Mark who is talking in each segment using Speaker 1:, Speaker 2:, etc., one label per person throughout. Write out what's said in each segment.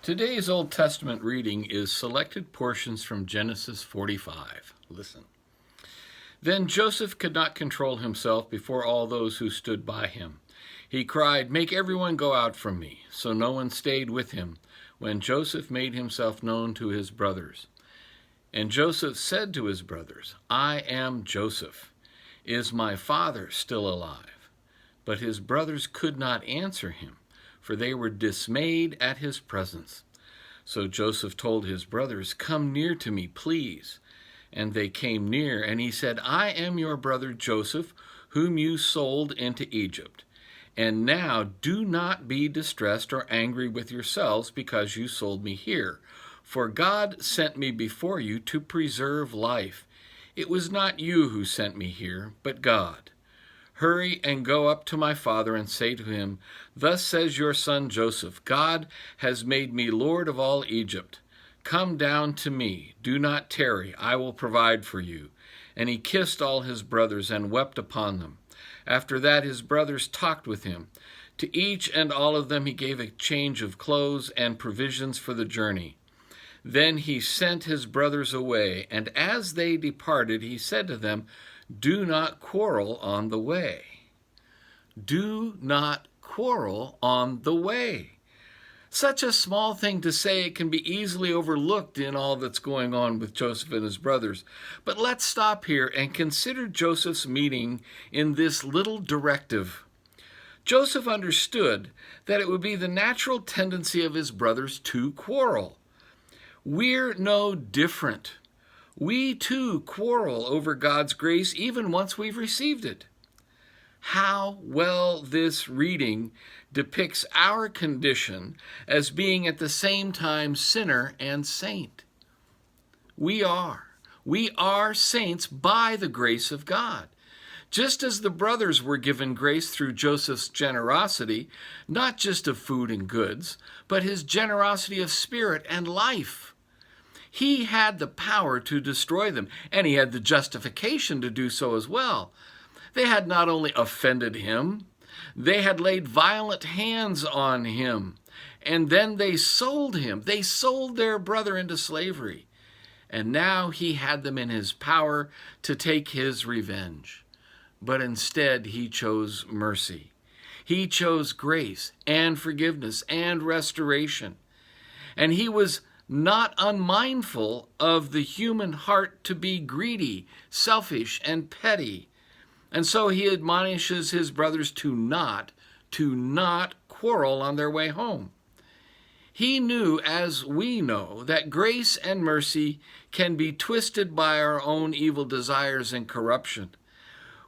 Speaker 1: Today's Old Testament reading is selected portions from Genesis 45. Listen. Then Joseph could not control himself before all those who stood by him. He cried, "Make everyone go out from me." So no one stayed with him when Joseph made himself known to his brothers. And Joseph said to his brothers, "I am Joseph. Is my father still alive?" But his brothers could not answer him, for they were dismayed at his presence. So Joseph told his brothers, "Come near to me, please." And they came near, and he said, "I am your brother Joseph, whom you sold into Egypt. And now do not be distressed or angry with yourselves because you sold me here. For God sent me before you to preserve life. It was not you who sent me here, but God. Hurry and go up to my father and say to him, 'Thus says your son Joseph, God has made me Lord of all Egypt. Come down to me, do not tarry, I will provide for you.' And he kissed all his brothers and wept upon them. After that his brothers talked with him. To each and all of them he gave a change of clothes and provisions for the journey. Then he sent his brothers away, and as they departed he said to them, 'Do not quarrel on the way.'" Do not quarrel on the way. Such a small thing to say, it can be easily overlooked in all that's going on with Joseph and his brothers. But let's stop here and consider Joseph's meaning in this little directive. Joseph understood that it would be the natural tendency of his brothers to quarrel. We're no different. We too quarrel over God's grace even once we've received it. How well this reading depicts our condition as being at the same time sinner and saint. We are saints by the grace of God. Just as the brothers were given grace through Joseph's generosity, not just of food and goods, but his generosity of spirit and life. He had the power to destroy them, and he had the justification to do so as well. They had not only offended him, they had laid violent hands on him, and then they sold him. They sold their brother into slavery, and now he had them in his power to take his revenge. But instead, he chose mercy. He chose grace and forgiveness and restoration, and he was not unmindful of the human heart to be greedy, selfish, and petty. And so he admonishes his brothers to not quarrel on their way home. He knew, as we know, that grace and mercy can be twisted by our own evil desires and corruption.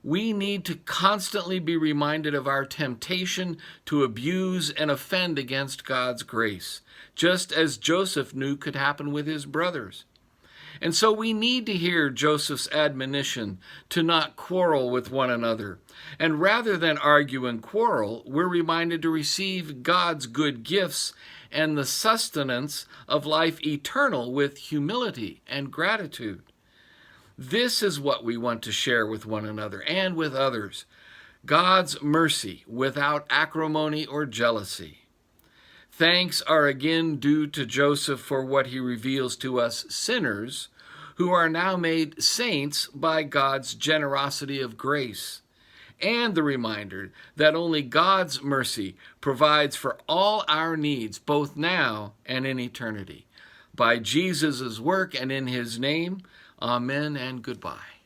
Speaker 1: We need to constantly be reminded of our temptation to abuse and offend against God's grace, just as Joseph knew could happen with his brothers. And so we need to hear Joseph's admonition to not quarrel with one another. And rather than argue and quarrel, we're reminded to receive God's good gifts and the sustenance of life eternal with humility and gratitude. This is what we want to share with one another and with others. God's mercy without acrimony or jealousy. Thanks are again due to Joseph for what he reveals to us sinners who are now made saints by God's generosity of grace, and the reminder that only God's mercy provides for all our needs, both now and in eternity. By Jesus' work and in his name, amen and goodbye.